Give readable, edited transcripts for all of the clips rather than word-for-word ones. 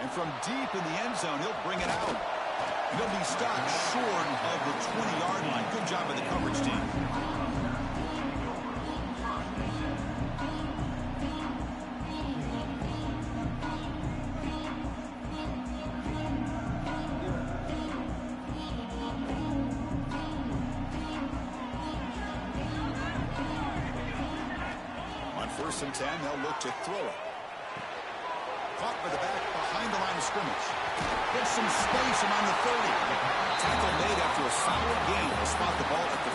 And from deep in the end zone, he'll bring it out. He'll be stopped short of the 20-yard line. Good job by the coverage team. On 1st and 10, they'll look to throw it. Caught by the back behind the line of scrimmage. Gets some space around the 30. Tackle made after a solid gain. They'll spot the ball at the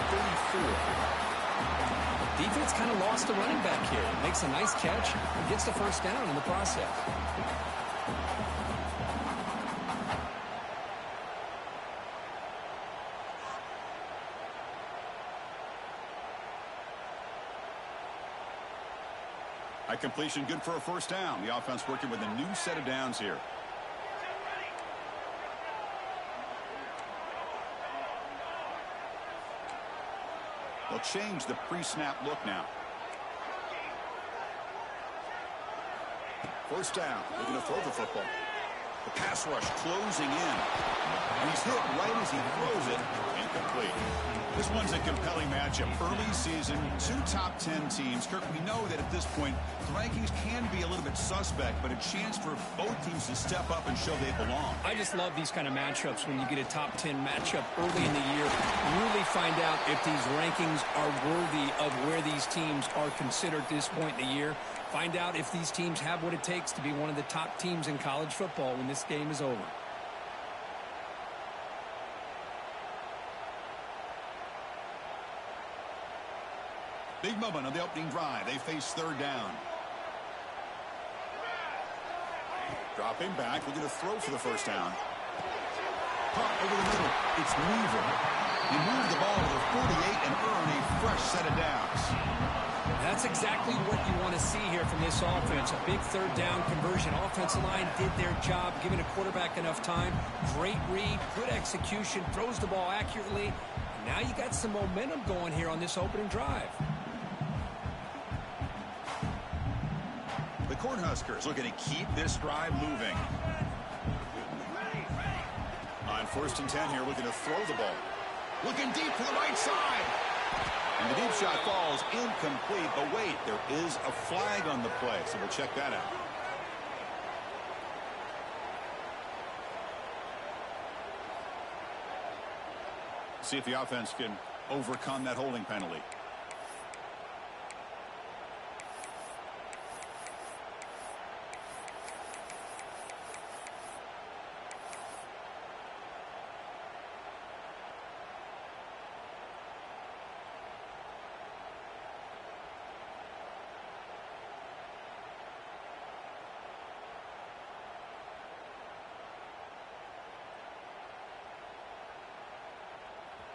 34. Defense kind of lost the running back here. Makes a nice catch and gets the first down in the process. High completion, good for a first down. The offense working with a new set of downs here. They'll change the pre-snap look now. First down. They're going to throw the football. The pass rush closing in. And he's hit right as he throws it. Incomplete. This one's a compelling matchup. Early season, 2 top 10 teams. Kirk, we know that at this point, the rankings can be a little bit suspect, but a chance for both teams to step up and show they belong. I just love these kind of matchups when you get a top 10 matchup early in the year. Really find out if these rankings are worthy of where these teams are considered at this point in the year. Find out if these teams have what it takes to be one of the top teams in college football when this game is over. Big moment on the opening drive. They face 3rd down. Dropping back. We're going to throw for the first down. Pump over the middle. It's Weaver. He moved the ball to the 48 and earned a fresh set of downs. That's exactly what you want to see here from this offense. A big 3rd down conversion. Offensive line did their job, giving a quarterback enough time. Great read, good execution, throws the ball accurately. And now you got some momentum going here on this opening drive. The Cornhuskers looking to keep this drive moving. On 1st and 10 here, looking to throw the ball. Looking deep to the right side. And the deep shot falls incomplete. But wait, there is a flag on the play, so we'll check that out. See if the offense can overcome that holding penalty.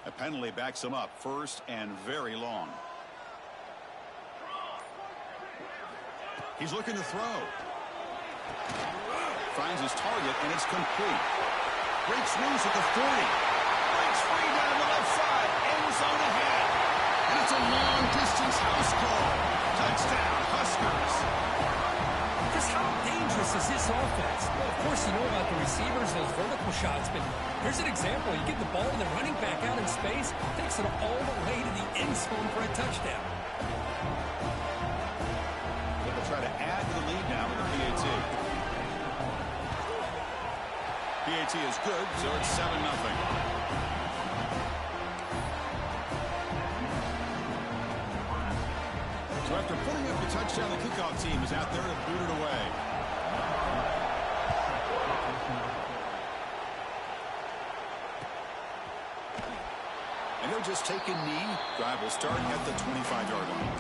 A penalty backs him up. 1st and very long. He's looking to throw. Finds his target, and it's complete. Breaks loose at the 40. Breaks free down the left side. End zone ahead. And it's a long-distance house call. Touchdown, Huskers. Just how dangerous is this offense? Well, of course, you know about the receivers, those vertical shots, but here's an example. You get the ball and the running back out in space, takes it all the way to the end zone for a touchdown. They'll try to add to the lead now with the PAT. PAT is good, so it's 7-0. So after putting up the touchdown, the kickoff team is out there to boot it away. And they'll just take a knee. Drive will start at the 25-yard line.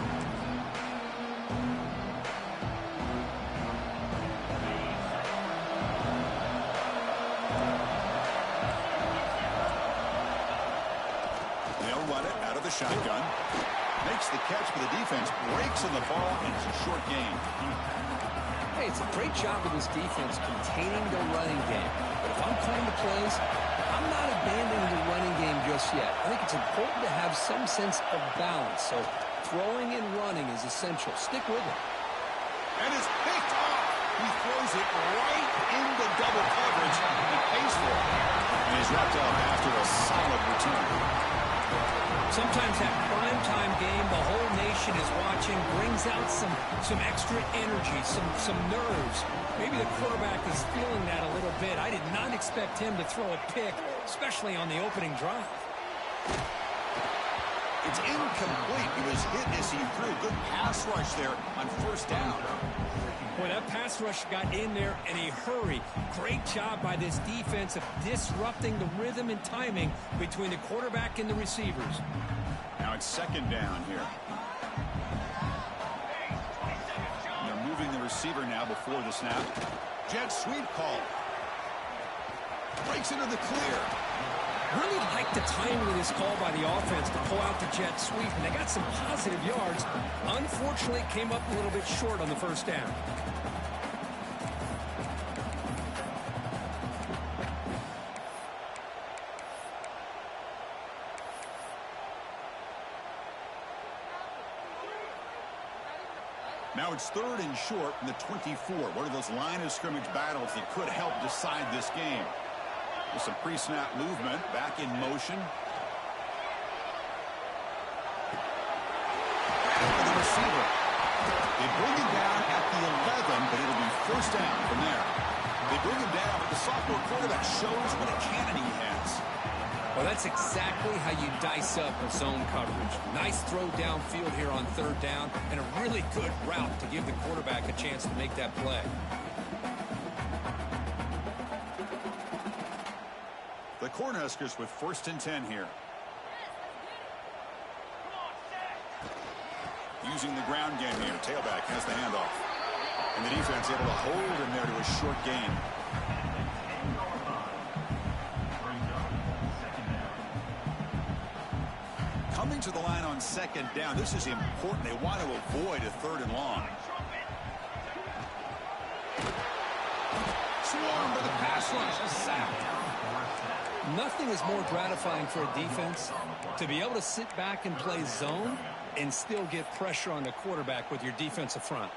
They'll run it out of the shotgun. Makes the catch, but the defense breaks on the ball, and it's a short gain. Hey, it's a great job of this defense containing the running game. But if I'm calling the plays, I'm not abandoning the running game just yet. I think it's important to have some sense of balance. So throwing and running is essential. Stick with it. And it's picked off. He throws it right in the he's wrapped up after a solid return. Sometimes that primetime game, the whole nation is watching, brings out some extra energy, some nerves. Maybe the quarterback is feeling that a little bit. I did not expect him to throw a pick, especially on the opening drive. It's incomplete. He was hit as he threw. Good pass rush there on first down. Boy, that pass rush got in there in a hurry. Great job by this defense of disrupting the rhythm and timing between the quarterback and the receivers. Now it's second down here. They're moving the receiver now before the snap. Jet sweep call. Breaks into the clear. Really like the timing of this call by the offense to pull out the jet sweep, and they got some positive yards. Unfortunately, came up a little bit short on the first down. Now it's third and short from the 24. One of those line of scrimmage battles that could help decide this game. With some pre-snap movement, back in motion. The receiver. They bring him down at the 11, but it'll be first down from there. They bring him down, but the sophomore quarterback shows what a cannon he has. Well, that's exactly how you dice up a zone coverage. Nice throw downfield here on third down, and a really good route to give the quarterback a chance to make that play. The Cornhuskers with first and 10 here. Using the ground game here. Tailback has the handoff. And the defense able to hold him there to a short gain. Coming to the line on second down. This is important. They want to avoid a third and long. Swarmed by the pass rush. A sack. Nothing is more gratifying for a defense to be able to sit back and play zone and still get pressure on the quarterback with your defensive front.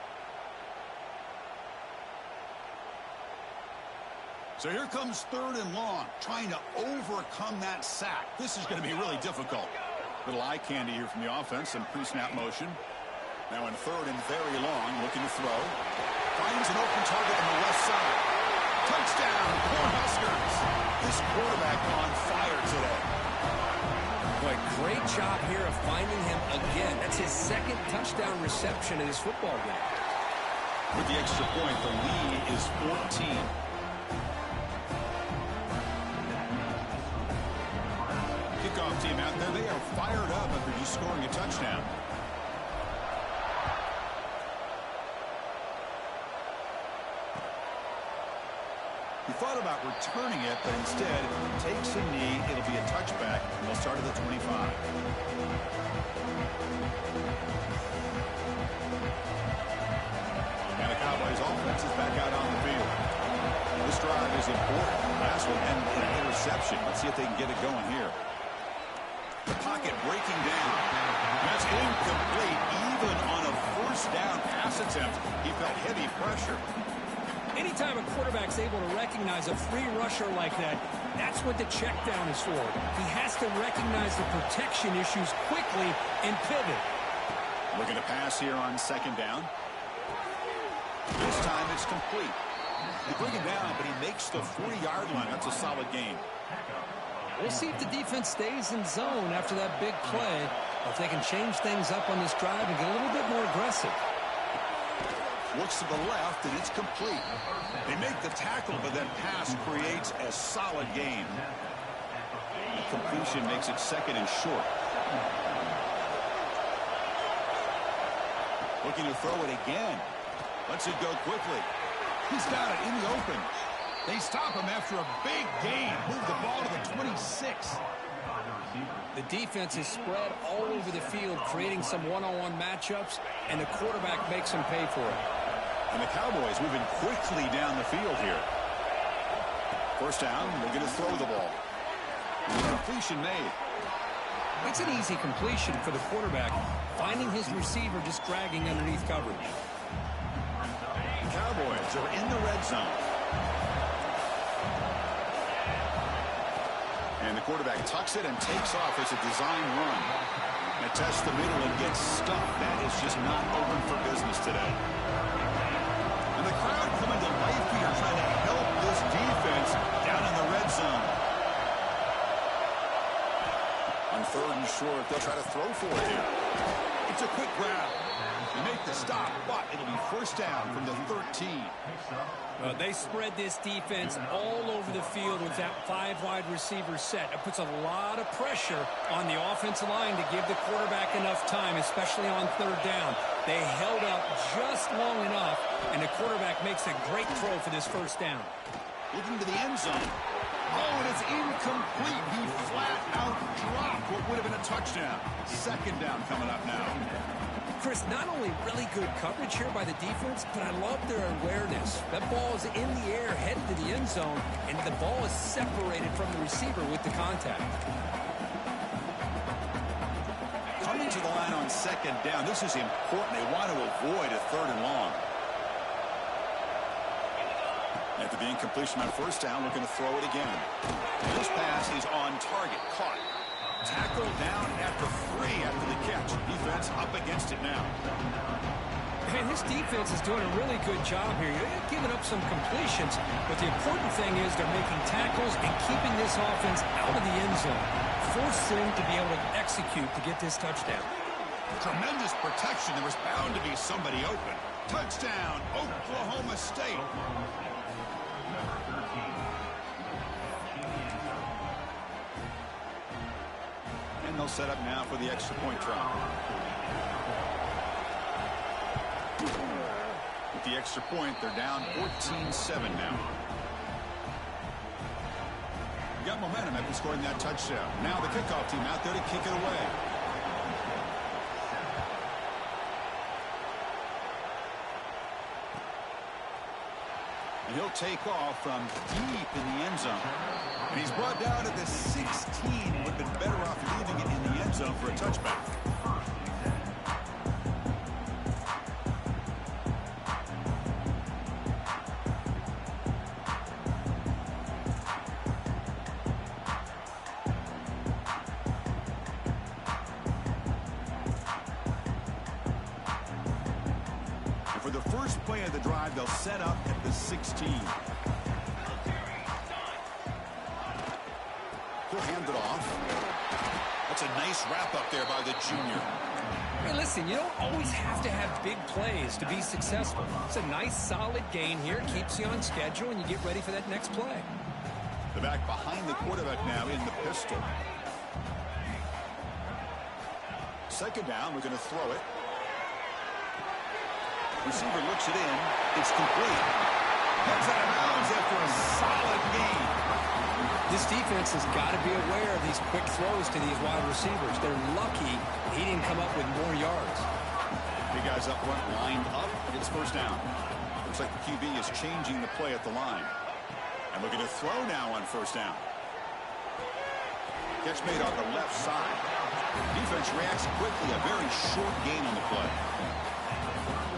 So here comes third and long, trying to overcome that sack. This is going to be really difficult. Little eye candy here from the offense, some pre-snap motion. Now in third and very long, looking to throw. Finds an open target on the left side. Touchdown, Cornhuskers. This quarterback on fire today. Boy, great job here of finding him again. That's his second touchdown reception in this football game. With the extra point, the lead is 14. Kickoff team out there. They are fired up after just scoring a touchdown. He thought about returning it, but instead takes a knee. It'll be a touchback, and they'll start at the 25. And the Cowboys offense is back out on the field. This drive is important. Last one and an interception. Let's see if they can get it going here. The pocket breaking down. That's incomplete. Even on a first down pass attempt, he felt heavy pressure. Anytime a quarterback's able to recognize a free rusher like that, that's what the check down is for. He has to recognize the protection issues quickly and pivot. Looking to pass here on second down. This time it's complete. They bring him down, but he makes the 40-yard line. That's a solid gain. We'll see if the defense stays in zone after that big play, or if they can change things up on this drive and get a little bit more aggressive. Looks to the left, and it's complete. They make the tackle, but that pass creates a solid gain. The completion makes it second and short. Looking to throw it again. Lets it go quickly. He's got it in the open. They stop him after a big gain. Move the ball to the 26. The defense is spread all over the field, creating some one-on-one matchups, and the quarterback makes them pay for it. And the Cowboys moving quickly down the field here. First down, they're going to throw the ball. Completion made. It's an easy completion for the quarterback, finding his receiver just dragging underneath coverage. The Cowboys are in the red zone. quarterback tucks it and takes off as a design run. And tests the middle and gets stuffed. That is just not open for business today. And the crowd coming to life here, trying to help this defense down in the red zone. On 3rd and short, they'll try to throw for it here. It's a quick grab. They make the stop, but it'll be first down from the 13. They spread this defense all over the field with that 5 wide receiver set. It puts a lot of pressure on the offensive line to give the quarterback enough time, especially on 3rd down. They held up just long enough, and the quarterback makes a great throw for this first down. Looking to the end zone. Oh, and it's incomplete. He flat out dropped what would have been a touchdown. 2nd down coming up now. Chris, not only really good coverage here by the defense, but I love their awareness. That ball is in the air, headed to the end zone, and the ball is separated from the receiver with the contact. Coming to the line on 2nd down. This is important. They want to avoid a 3rd and long. After the incompletion on 1st down, we're going to throw it again. This pass is on target. Caught. Tackle down after 3 after the catch. Defense up against it now. Man, this defense is doing a really good job here. They're giving up some completions, but the important thing is they're making tackles and keeping this offense out of the end zone, forcing to be able to execute to get this touchdown. Tremendous protection. There was bound to be somebody open. Touchdown, Oklahoma State. And they'll set up now for the extra point try. With the extra point, they're down 14-7 now. We got momentum after scoring that touchdown. Now the kickoff team out there to kick it away. And he'll take off from deep in the end zone. And he's brought down at the 16. Would have been better off leaving it in the end zone for a touchback. And for the first play of the drive, they'll set up at the 16. He'll hand it off. That's a nice wrap-up there by the junior. Hey, listen, you don't always have to have big plays to be successful. It's a nice, solid gain here. Keeps you on schedule, and you get ready for that next play. The back behind the quarterback now in the pistol. 2nd down, we're going to throw it. Receiver looks it in. It's complete. Comes out of bounds after a solid gain. This defense has got to be aware of these quick throws to these wide receivers. They're lucky he didn't come up with more yards. Big guys up front lined up. It's first down. Looks like the QB is changing the play at the line. And we're going to throw now on 1st down. Catch made on the left side. Defense reacts quickly. A very short gain on the play.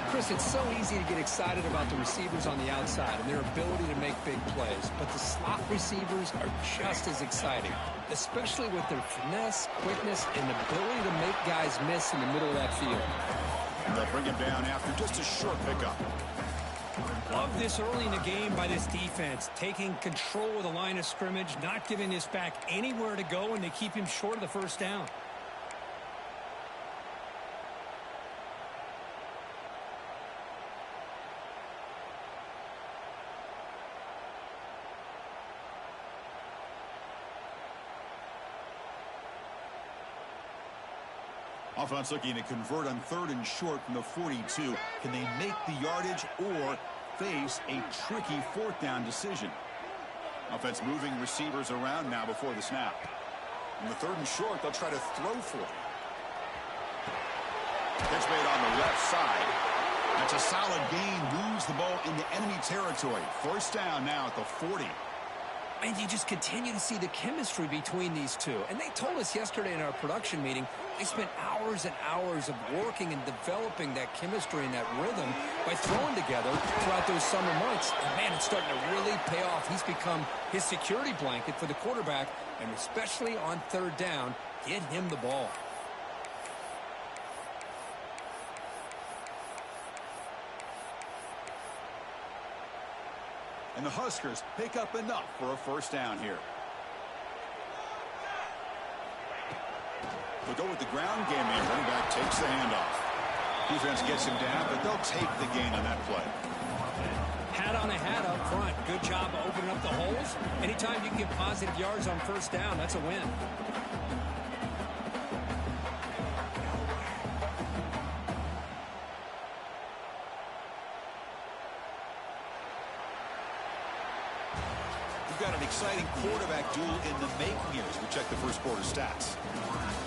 Chris, it's so easy to get excited about the receivers on the outside and their ability to make big plays, but the slot receivers are just as exciting, especially with their finesse, quickness, and ability to make guys miss in the middle of that field. And they'll bring him down after just a short pickup. Love this early in the game by this defense, taking control of the line of scrimmage, not giving this back anywhere to go, and they keep him short of the 1st down. Offense looking to convert on 3rd and short from the 42. Can they make the yardage or face a tricky 4th down decision? Offense moving receivers around now before the snap. On the 3rd and short, they'll try to throw for it. Catch made on the left side. That's a solid gain. Moves the ball into enemy territory. 1st down now at the 40. And you just continue to see the chemistry between these two. And they told us yesterday in our production meeting, they spent hours and hours of working and developing that chemistry and that rhythm by throwing together throughout those summer months. And, man, it's starting to really pay off. He's become his security blanket for the quarterback, and especially on third down, get him the ball. And the Huskers pick up enough for a first down here. We'll go with the ground game here. Running back takes the handoff. Defense gets him down, but they'll take the gain on that play. Hat on a hat up front. Good job of opening up the holes. Anytime you can get positive yards on first down, that's a win. Got an exciting quarterback duel in the making here as we check the first quarter stats.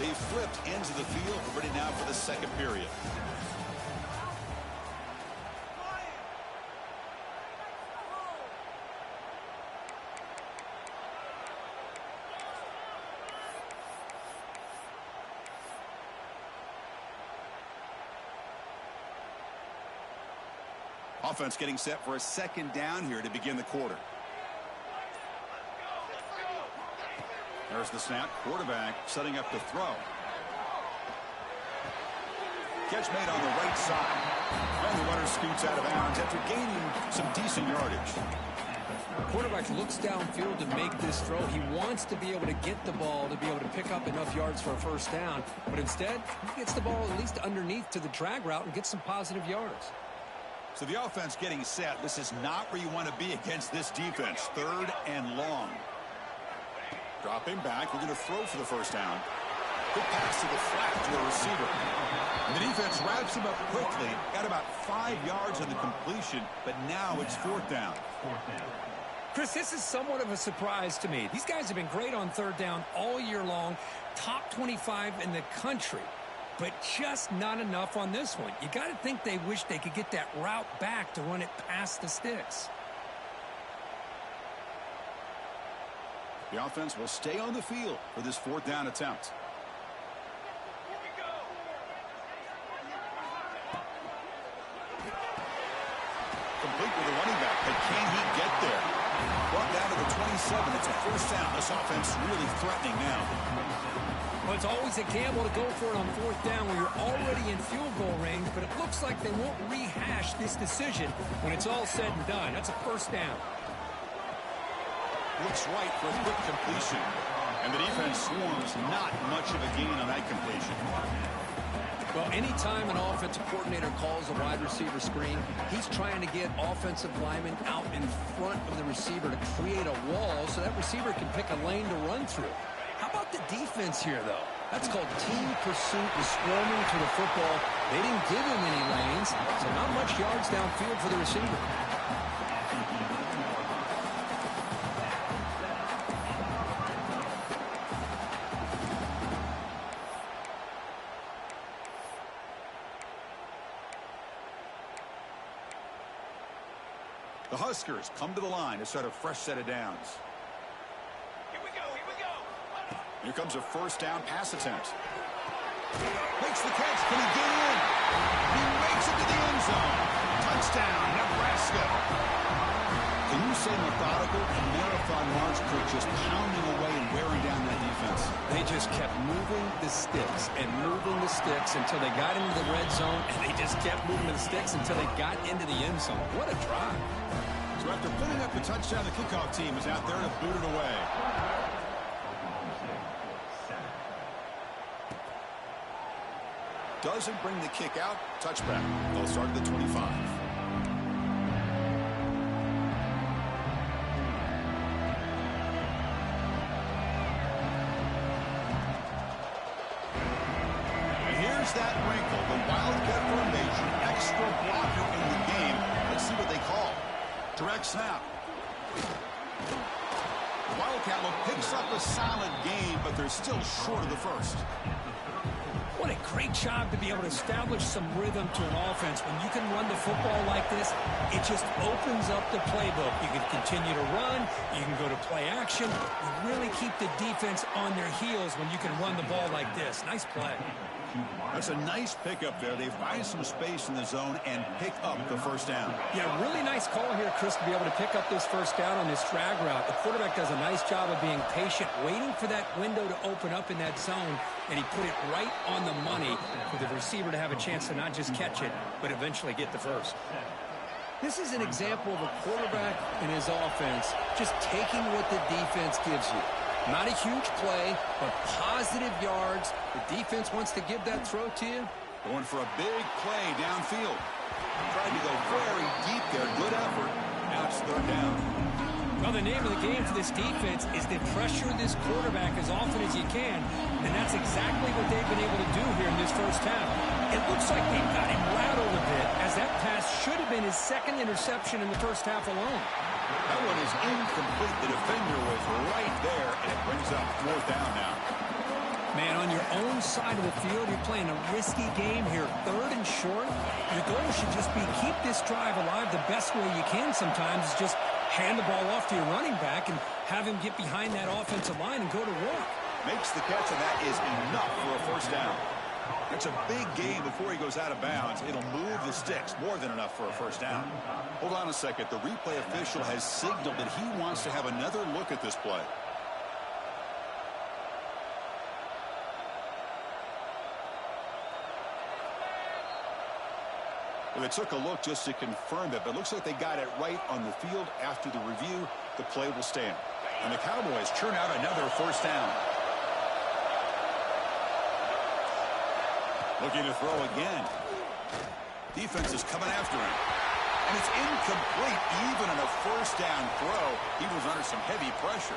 They flipped into the field, ready now for the second period. Offense getting set for a second down here to begin the quarter. There's the snap. Quarterback setting up to throw. Catch made on the right side. And the runner scoots out of bounds after gaining some decent yardage. The quarterback looks downfield to make this throw. He wants to be able to get the ball to be able to pick up enough yards for a first down. But instead, he gets the ball at least underneath to the drag route and gets some positive yards. So the offense getting set. This is not where you want to be against this defense. Third and long. Dropping back. We're going to throw for the first down. Good pass to the flat to a receiver. And the defense wraps him up quickly. Got about 5 yards on the completion, but now it's fourth down. Chris, this is somewhat of a surprise to me. These guys have been great on third down all year long. Top 25 in the country, but just not enough on this one. You got to think they wish they could get that route back to run it past the sticks. The offense will stay on the field for this fourth down attempt. Complete with the running back, but can he get there? Brought down to the 27. It's a first down. This offense really threatening now. Well, it's always a gamble to go for it on fourth down when you're already in field goal range, but it looks like they won't rehash this decision when it's all said and done. That's a first down. Looks right for a quick completion. And the defense swarms not much of a gain on that completion. Well, anytime an offensive coordinator calls a wide receiver screen, he's trying to get offensive linemen out in front of the receiver to create a wall so that receiver can pick a lane to run through. How about the defense here, though? That's called team pursuit and swarming to the football. They didn't give him any lanes, so not much yards downfield for the receiver. The Huskers come to the line to start a fresh set of downs. Here we go. Here comes a first down pass attempt. Makes the catch. Can he get in? He makes it to the end zone. Touchdown, Nebraska. Can you say methodical? A marathon march crew just pounding away and wearing down that defense. They just kept moving the sticks and moving the sticks until they got into the red zone, and they just kept moving the sticks until they got into the end zone. What a drive. So after putting up the touchdown, the kickoff team is out there to boot it away. Doesn't bring the kick out. Touchback. They'll start at the 25. And here's that wrinkle. The Wildcat formation. Extra blocker in the game. Let's see what they call. Direct snap. Wildcat picks up a solid gain, but they're still short of the first. What a great job to be able to establish some rhythm to an offense. When you can run the football like this, it just opens up the playbook. You can continue to run. You can go to play action. You really keep the defense on their heels when you can run the ball like this. Nice play. That's a nice pickup there. They find some space in the zone and pick up the first down. Yeah, really nice call here, Chris, to be able to pick up this first down on this drag route. The quarterback does a nice job of being patient, waiting for that window to open up in that zone, and he put it right on the money for the receiver to have a chance to not just catch it, but eventually get the first. This is an example of a quarterback and his offense just taking what the defense gives you. Not a huge play, but positive yards. The defense wants to give that throw to you. Going for a big play downfield. Tried to go very deep there. Good effort. Now it's third down. Well, the name of the game for this defense is to pressure this quarterback as often as you can, and that's exactly what they've been able to do here in this first half. It looks like they've got him rattled a bit, as that pass should have been his second interception in the first half alone. That one is incomplete. The defender was right there, and it brings up fourth down now. Man, on your own side of the field, you're playing a risky game here. Third and short. Your goal should just be keep this drive alive the best way you can sometimes is just hand the ball off to your running back and have him get behind that offensive line and go to work. Makes the catch, and that is enough for a first down. It's a big game before he goes out of bounds. It'll move the sticks, more than enough for a first down. Hold on a second. The replay official has signaled that he wants to have another look at this play. Well, they took a look just to confirm it, but it looks like they got it right on the field. After the review, the play will stand. And the Cowboys churn out another first down. Looking to throw again. Defense is coming after him. And it's incomplete. Even on a first down throw, he was under some heavy pressure.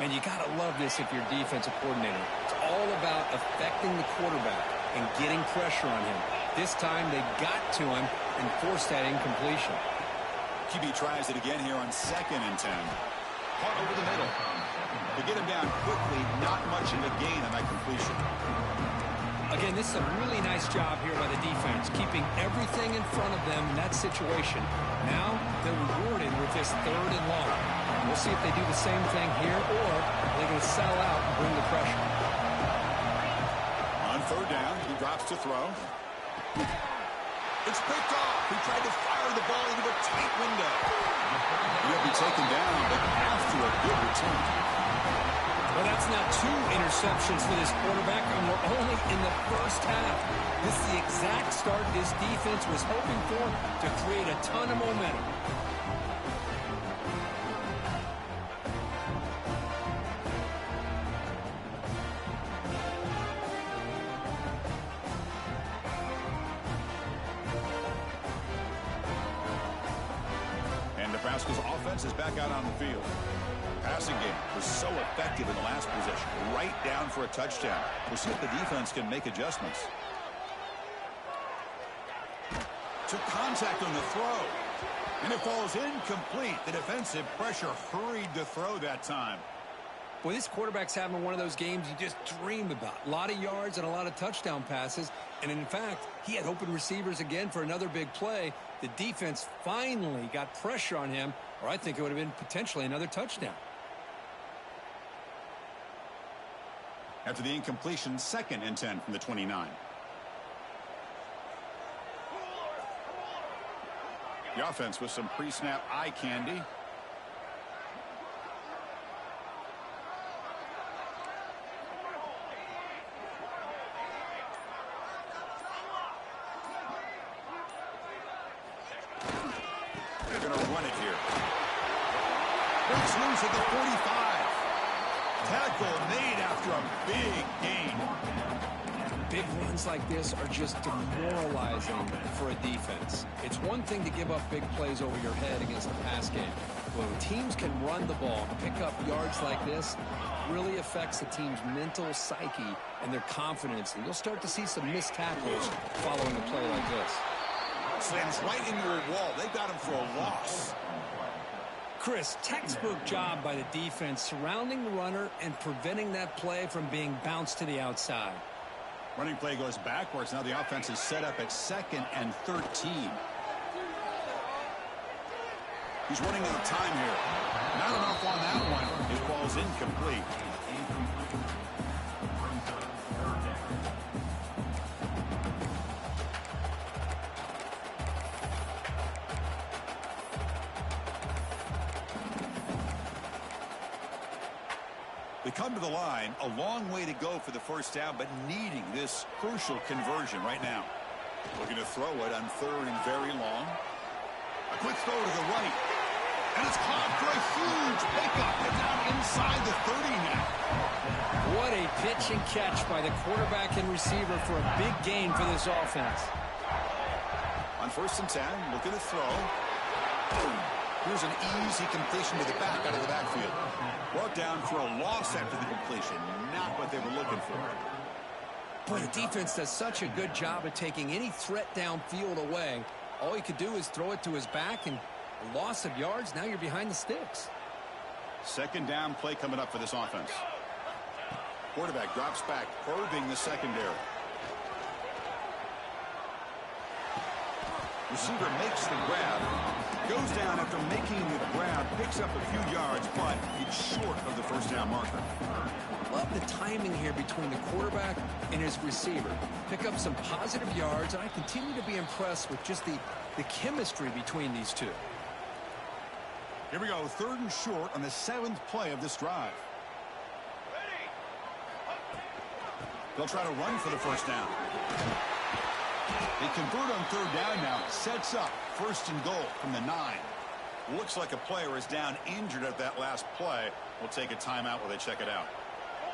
Man, you got to love this if you're a defensive coordinator. It's all about affecting the quarterback and getting pressure on him. This time they got to him and forced that incompletion. QB tries it again here on 2nd and 10. Caught over the middle. To get him down quickly, not much of a gain on that completion. Again, this is a really nice job here by the defense, keeping everything in front of them in that situation. Now they're rewarded with this third and long. We'll see if they do the same thing here, or they're going to settle out and bring the pressure. On third down, he drops to throw. It's picked off. He tried to fire the ball into a tight window. He'll be taken down, but after a good return. Well, that's now 2 interceptions for this quarterback, and we're only in the first half. This is the exact start this defense was hoping for to create a ton of momentum. And Nebraska's offense is back out on the field. Passing game was so effective in the last possession, right down for a touchdown. We'll see if the defense can make adjustments. To contact on the throw. And it falls incomplete. The defensive pressure hurried the throw that time. Boy, this quarterback's having one of those games you just dream about. A lot of yards and a lot of touchdown passes. And in fact, he had open receivers again for another big play. The defense finally got pressure on him, or I think it would have been potentially another touchdown. After the incompletion, 2nd and 10 from the 29. The offense with some pre-snap eye candy. They're going to run it here. Breaks loose at the 45. Tackle made after a big gain. Big runs like this are just demoralizing for a defense. It's one thing to give up big plays over your head against the pass game. But when teams can run the ball, pick up yards like this, it really affects the team's mental psyche and their confidence. And you'll start to see some missed tackles following a play like this. Slams right into a wall. They got him for a loss. Chris, textbook job by the defense surrounding the runner and preventing that play from being bounced to the outside. Running play goes backwards. Now the offense is set up at 2nd and 13. He's running out of time here. Not enough on that one. It falls incomplete. They come to the line, a long way to go for the first down, but needing this crucial conversion right now. Looking to throw it on 3rd and very long. A quick throw to the right. And it's caught for a huge pickup. It's down inside the 30 now. What a pitch and catch by the quarterback and receiver for a big gain for this offense. On 1st and 10, looking to throw. Here's an easy completion to the back out of the backfield. Brought down for a loss after the completion. Not what they were looking for. Boy, the defense does such a good job of taking any threat downfield away. All he could do is throw it to his back, and a loss of yards, now you're behind the sticks. 2nd down play coming up for this offense. Quarterback drops back, probing the secondary. Receiver makes the grab. Goes down after making the grab, picks up a few yards, but it's short of the first down marker. Love the timing here between the quarterback and his receiver. Pick up some positive yards, and I continue to be impressed with just the chemistry between these two. Here we go, 3rd and short on the 7th play of this drive. They'll try to run for the first down. They convert on 3rd down now. Sets up 1st and goal from the 9. Looks like a player is down injured at that last play. We'll take a timeout while they check it out.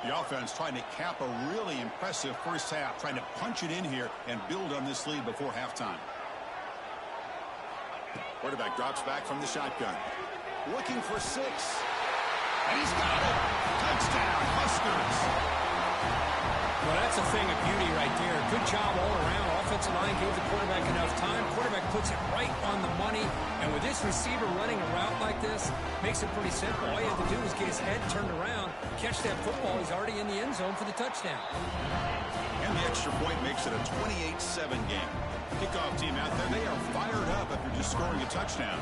The offense trying to cap a really impressive first half, trying to punch it in here and build on this lead before halftime. Quarterback drops back from the shotgun. Looking for 6. And he's got it. Touchdown, Huskers. Well, that's a thing of beauty right there. Good job all around. Offensive line gave the quarterback enough time. Quarterback puts it right on the money. And with this receiver running a route like this, makes it pretty simple. All you have to do is get his head turned around, catch that football. He's already in the end zone for the touchdown. And the extra point makes it a 28-7 game. Kickoff team out there, they are fired up after just scoring a touchdown.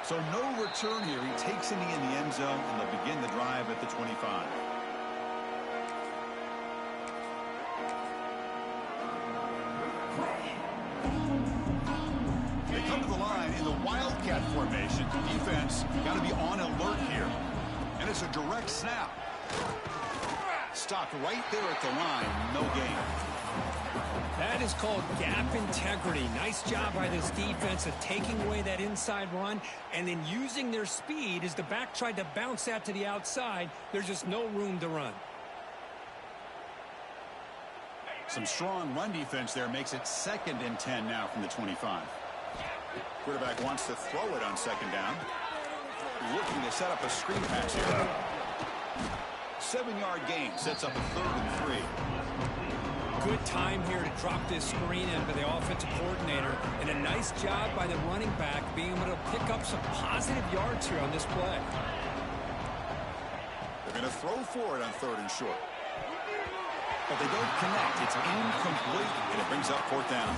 So no return here. He takes it in the end zone, and they'll begin the drive at the 25. They come to the line in the Wildcat formation. Defense got to be on alert here. And it's a direct snap. Stopped right there at the line. No gain. That is called gap integrity. Nice job by this defense of taking away that inside run and then using their speed as the back tried to bounce that to the outside. There's just no room to run. Some strong run defense there makes it 2nd and 10 now from the 25. Quarterback wants to throw it on 2nd down. Looking to set up a screen pass here. 7-yard gain sets up a 3rd and 3. Good time here to drop this screen in by the offensive coordinator, and a nice job by the running back being able to pick up some positive yards here on this play. They're going to throw for it on 3rd and short. But they don't connect. It's incomplete, and it brings up 4th down.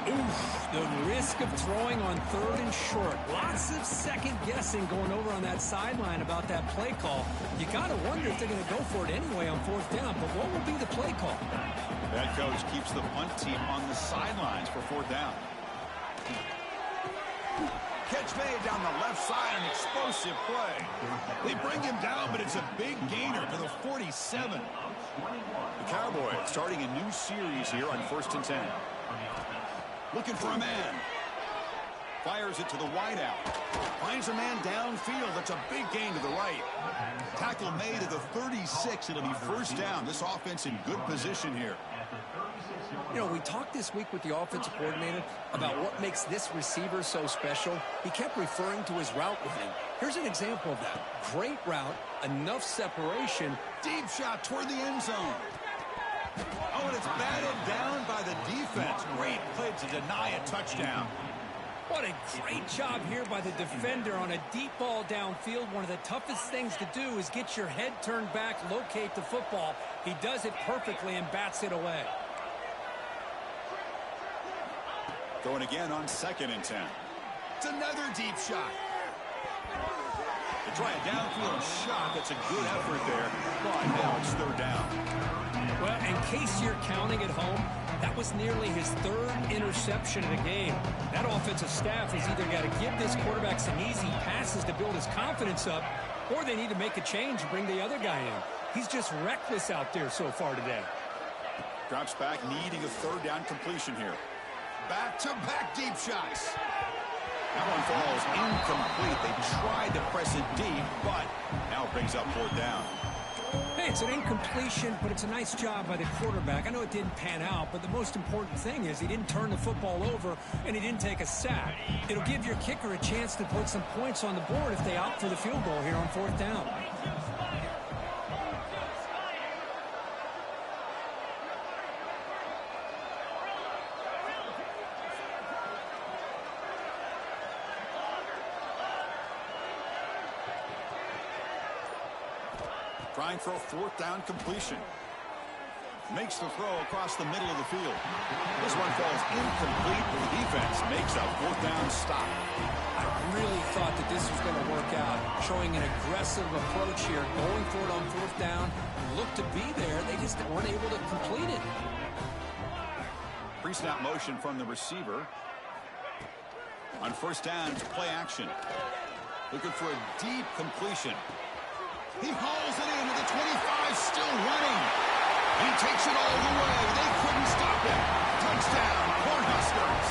Oof, the risk of throwing on 3rd and short. Lots of second guessing going over on that sideline about that play call. You got to wonder if they're going to go for it anyway on 4th down, but what will be the play call? That coach keeps the punt team on the sidelines for 4th down. Catch made down the left side, an explosive play. They bring him down, but it's a big gainer to the 47. The Cowboys starting a new series here on 1st and 10. Looking for a man. Fires it to the wideout. Finds a man downfield. That's a big gain to the right. Tackle made at the 36. It'll be 1st down. This offense in good position here. You know, we talked this week with the offensive coordinator about what makes this receiver so special. He kept referring to his route running. Here's an example of that. Great route, enough separation. Deep shot toward the end zone. Oh, and it's batted down by the defense. Great play to deny a touchdown. What a great job here by the defender on a deep ball downfield. One of the toughest things to do is get your head turned back, locate the football. He does it perfectly and bats it away. Going again on 2nd and 10. It's another deep shot. They try a downfield shot. That's a good effort there. But now it's 3rd down. Well, in case you're counting at home, that was nearly his 3rd interception of the game. That offensive staff has either got to give this quarterback some easy passes to build his confidence up, or they need to make a change and bring the other guy in. He's just reckless out there so far today. Drops back, needing a 3rd down completion here. Back-to-back deep shots. That one falls incomplete. They tried to press it deep, but now it brings up 4th down. Hey, it's an incompletion, but it's a nice job by the quarterback. I know it didn't pan out, but the most important thing is he didn't turn the football over and he didn't take a sack. It'll give your kicker a chance to put some points on the board if they opt for the field goal here on 4th down. Trying for a 4th down completion. Makes the throw across the middle of the field. This one falls incomplete, but the defense makes a 4th down stop. I really thought that this was going to work out, showing an aggressive approach here, going for it on 4th down. Looked to be there. They just weren't able to complete it. Pre-snap motion from the receiver. On 1st down, it's play action. Looking for a deep completion. He hauls it into the 25, still running. He takes it all the way. They couldn't stop him. Touchdown, Cornhuskers.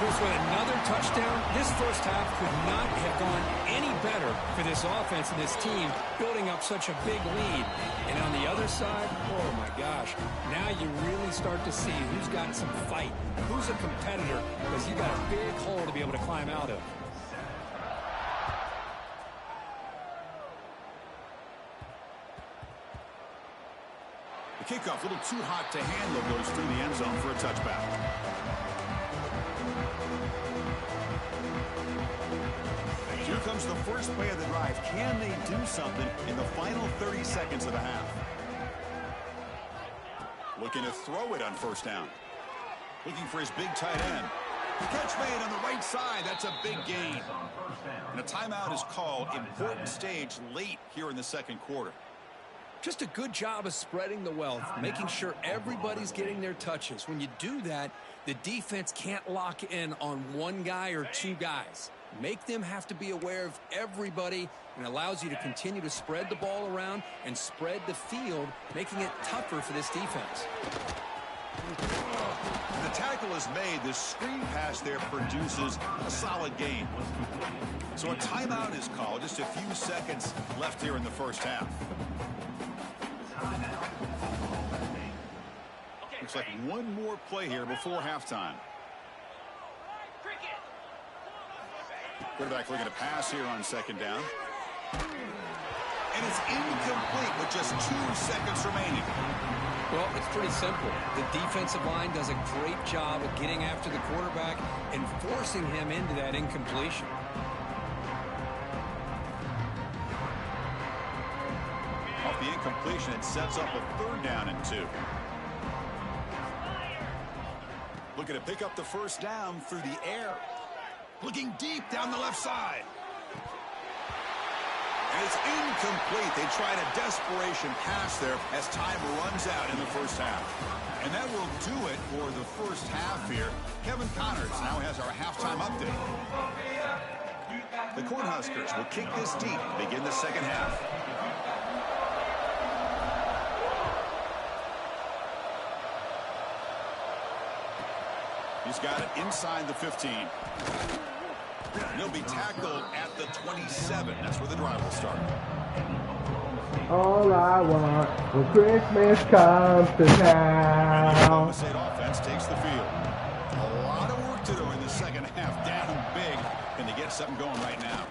Chris, with another touchdown, this first half could not have gone any better for this offense and this team, building up such a big lead. And on the other side, oh my gosh, now you really start to see who's got some fight, who's a competitor, because you got a big hole to be able to climb out of. The kickoff, a little too hot to handle, goes through the end zone for a touchback. Here comes the first play of the drive. Can they do something in the final 30 seconds of the half? Looking to throw it on 1st down. Looking for his big tight end. Catch made on the right side. That's a big gain. And a timeout is called. Important stage late here in the 2nd quarter. Just a good job of spreading the wealth, making sure everybody's getting their touches. When you do that, the defense can't lock in on one guy or 2 guys. Make them have to be aware of everybody, and allows you to continue to spread the ball around and spread the field, making it tougher for this defense. The tackle is made. The screen pass there produces a solid gain. So a timeout is called. Just a few seconds left here in the first half. Looks like one more play here before halftime. Quarterback looking to pass here on 2nd down. And it's incomplete with just 2 seconds remaining. Well, it's pretty simple. The defensive line does a great job of getting after the quarterback and forcing him into that incompletion. Off the incompletion, it sets up a 3rd down and 2. Looking to pick up the 1st down through the air. Looking deep down the left side. And it's incomplete. They tried a desperation pass there as time runs out in the first half. And that will do it for the first half here. Kevin Connors now has our halftime update. The Cornhuskers will kick this deep to begin the 2nd half. He's got it inside the 15. And he'll be tackled at the 27. That's where the drive will start. All I want when Christmas comes to town. The Oklahoma State offense takes the field. A lot of work to do in the 2nd half. Down big. Can they get something going right now?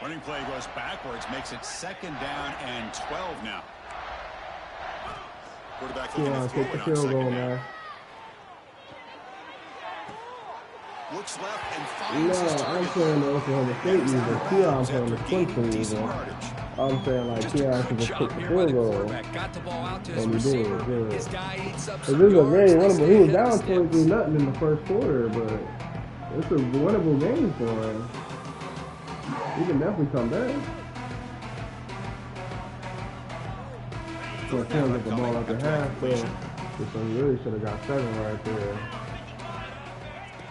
Running play goes backwards, makes it 2nd down and 12 now. Quarterback looking to throw take the it on field 2nd goal, down. man. Looks left and finds his No, I'm target. saying the Oklahoma State user. Keon's on the After Clemson gaining decent user. yardage. I'm saying like Just a Keon good should just job kick the here by field the goal. quarterback. Got the ball out to his And he did, receiver. good. His guy eats up This some is a yards. very They winnable. stay He was ahead of down the Sticks. 23-0 in the first quarter, but it's a winnable game for him. He can definitely come back. So Tim get the ball at the half, so he really should have got 7 right there.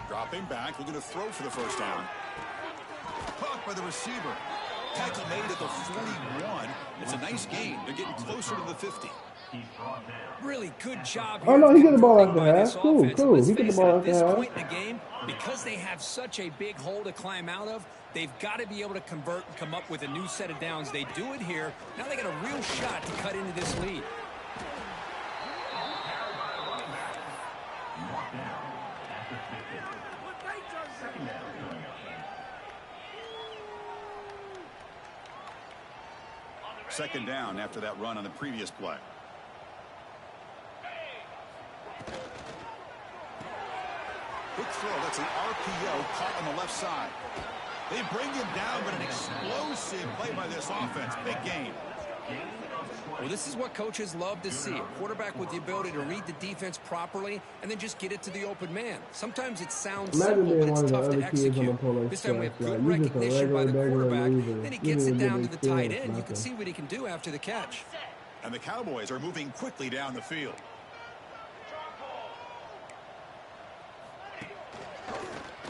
Dropping back, looking to throw for the 1st down. Caught by the receiver. Tackle made at the 41. It's a nice gain. They're getting closer to the 50. Really good job Oh, here no, he get the ball converting at the by half. this Cool, offense. cool. Let's He get the face ball it, at the this half. point in the game, because they have such a big hole to climb out of, they've got to be able to convert and come up with a new set of downs. They do it here. Now they got a real shot to cut into this lead. Second down after that run on the previous play. Quick throw. That's an RPO caught on the left side. They bring him down, but an explosive play by this offense. Big game. Well, this is what coaches love to see. A quarterback with the ability to read the defense properly and then just get it to the open man. Sometimes it sounds Imagine simple, but being it's one of the tough other to kids on the execute. Polo This time we have Express, good like, you just a recognition by the regular quarterback. loser. Then he You gets didn't it get down the to the tight experience, end. You can nothing. see what he can do after the catch. And the Cowboys are moving quickly down the field.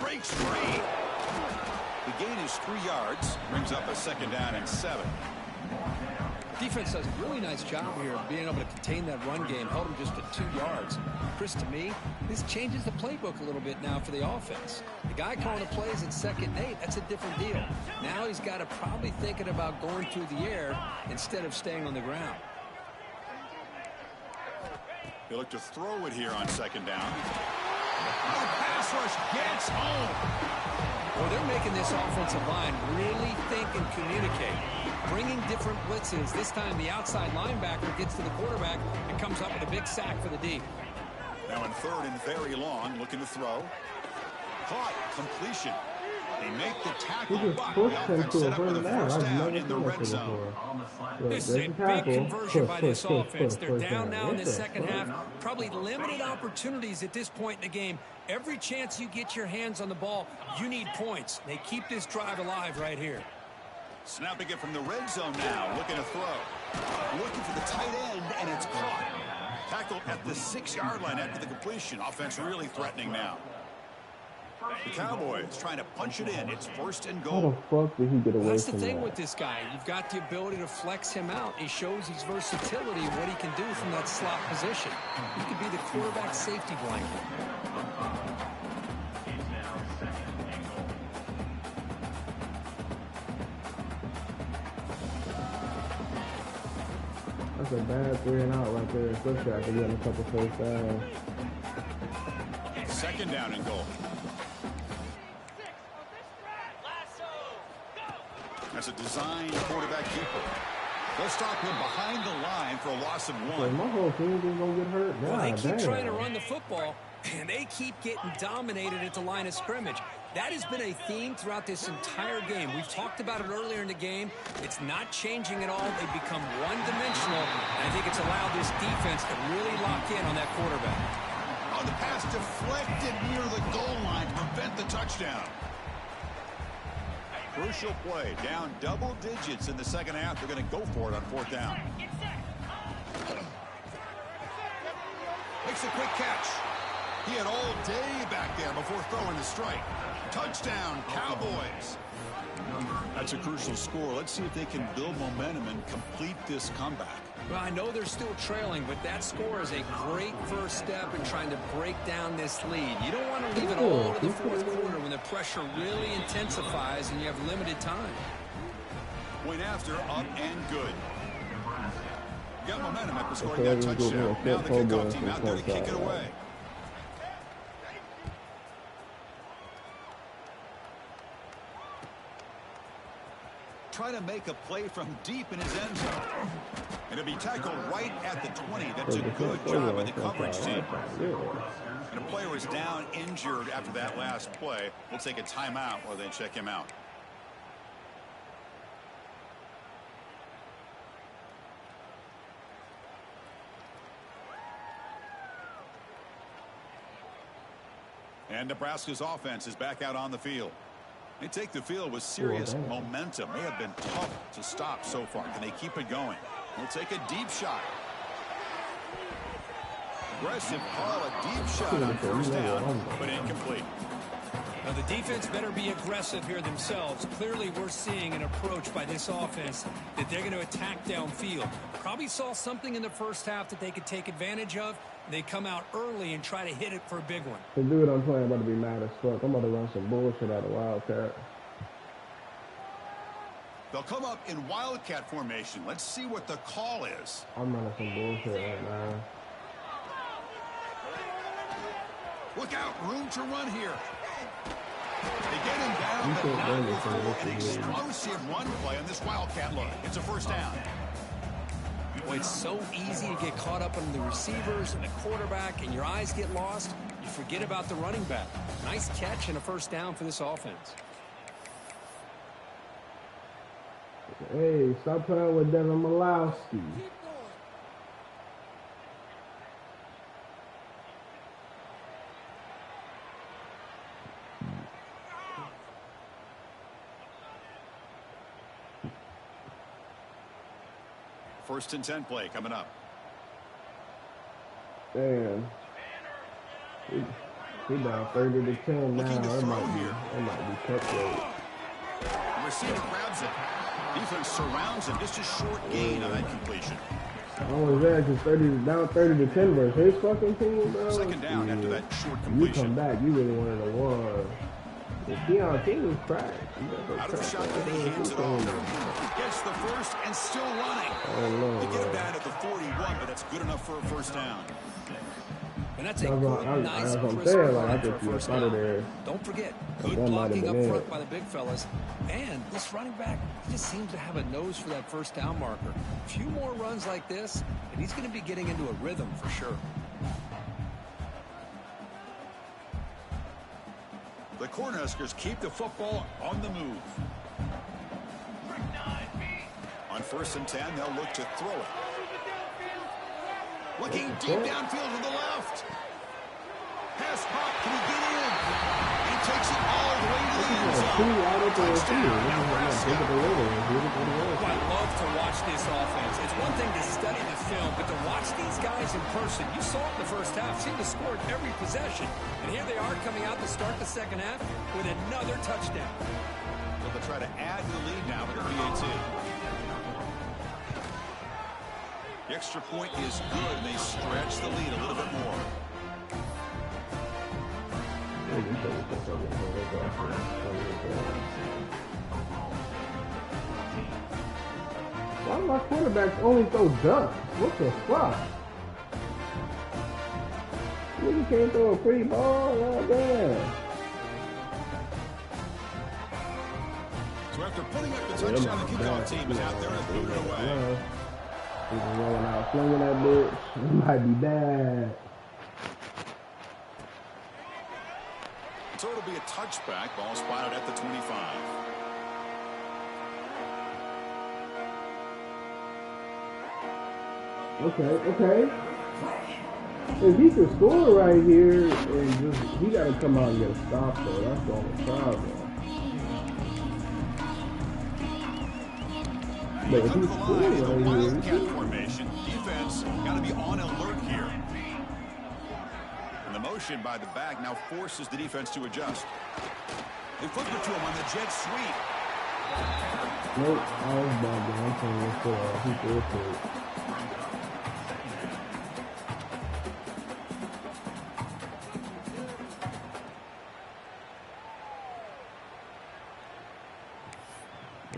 Breaks free. The gain is 3 yards. Brings up a 2nd down and 7. Defense does a really nice job here of being able to contain that run game, held him just at 2 yards. Chris, to me, this changes the playbook a little bit now for the offense. The guy calling the plays at 2nd and 8, that's a different deal. Now he's got to probably thinking about going through the air instead of staying on the ground. They look to throw it here on 2nd down. The pass rush gets home. Well, they're making this offensive line really think and communicate. Bringing different blitzes. This time the outside linebacker gets to the quarterback and comes up with a big sack for the D. Now in 3rd and very long, looking to throw. Caught. Completion. They make the tackle, He just but pushed the him offense to a set up with first a down. 1st I've down never in the seen that red zone. before. This is a big conversion by this offense. They're down now in the second half. Probably limited opportunities at this point in the game. Every chance you get your hands on the ball, you need points. They keep this drive alive right here. Snapping it from the red zone now. Looking to throw. Looking for the tight end, and it's caught. Tackled at the 6-yard line after the completion. Offense really threatening now. The Cowboys trying to punch it in. It's 1st and How goal. the fuck did he get away That's the from thing that? with this guy. You've got the ability to flex him out. He shows his versatility, what he can do from that slot position. He could be the quarterback safety blanket. That's a bad 3 and out right there, especially after getting a couple first downs. 2nd down and goal. That's a design quarterback keeper. They'll stop him behind the line for a loss of Like, 1. my whole team is gonna get hurt. Well, they God keep damn. trying to run the football, and they keep getting dominated at the line of scrimmage. That has been a theme throughout this entire game. We've talked about it earlier in the game. It's not changing at all. They've become one-dimensional, and I think it's allowed this defense to really lock in on that quarterback. Oh, the pass deflected near the goal line to prevent the touchdown. Crucial play. Down double digits in the second half. They're going to go for it on 4th down. Makes a quick catch. He had all day back there before throwing the strike. Touchdown, Cowboys. That's a crucial score. Let's see if they can build momentum and complete this comeback. Well, I know they're still trailing, but that score is a great first step in trying to break down this lead. You don't want to leave it all to the 4th quarter when the pressure really intensifies and you have limited time. Point after, up and good. Got momentum after scoring that touchdown. Now the kickoff team out there to kick it away. trying to make a play from deep in his end zone. And it'll be tackled right at the 20. That's a good job by the coverage team. And a player is down injured after that last play. We'll take a timeout while they check him out. And Nebraska's offense is back out on the field. They take the field with serious momentum. They have been tough to stop so far. Can they keep it going? They'll take a deep shot. Aggressive call, a deep shot on first down, but incomplete. Now the defense better be aggressive here themselves. Clearly we're seeing an approach by this offense that they're going to attack downfield. Probably saw something in the first half that they could take advantage of. They come out early and try to hit it for a big one. The dude I'm playing about to be mad as fuck. I'm about to run some bullshit out of Wildcat. They'll come up in Wildcat formation. Let's see what the call is. I'm running some bullshit right now. Look out, room to run here. They get him down, but not before an explosive run play on this Wildcat look. It's a first down. Boy, it's so easy to get caught up on the receivers and the quarterback, and your eyes get lost. You forget about the running back. Nice catch and a first down for this offense. Hey, stop playing with Devin Malowski. First and 10 play coming up. Damn. He down 30 to 10 now. Looking to throw It here. might be cutthroat. The receiver grabs it. Defense surrounds him. Just a short gain on that completion. I was there because down 30 to 10 versus his fucking team, bro. Second down after that short You completion. come back, you really wanted to win. If Deion King was cracked. Out of the shotgun, he hands it off. Gets the first and still running. Oh, They get him down at the 41, but that's good enough for a first down. And that's a good, nice, crisp saying, run I for a think you first out of down. there. Don't forget, good That might have blocking up been front it. by the big fellas. And this running back just seems to have a nose for that first down marker. A few more runs like this, and he's going to be getting into a rhythm for sure. The Cornhuskers keep the football on the move. On first and 10, they'll look to throw it. Looking deep downfield to the left. Pass pop, can he get in? He takes it all the way to the end zone. Touchdown, Nebraska. I love to watch this offense. It's one thing to study the film, but to watch these guys in person, you saw it in the first half, seemed to score every possession. And here they are coming out to start the second half with another touchdown. So they'll try to add to the lead now with a PAT. The extra point is good, and they stretch the lead a little bit more. Why do my quarterbacks only throw ducks? What the fuck? You can't throw a free ball? Oh, damn. So after putting up the touchdown, the kickoff team is out there and boot it away. He's rolling out, flinging that bitch. It might be bad. So it'll be a touchback. Ball spotted at the 25. Okay. If he could score right here, and just he got to come out and get a stop though. That's the only problem. But if Come he to the scores line in the right here, Wildcat formation. Defense got to be on alert here. And the motion by the back now forces the defense to adjust. They flip it to him on the jet sweep. nope, I was bugging. I'm saying this for he threw it.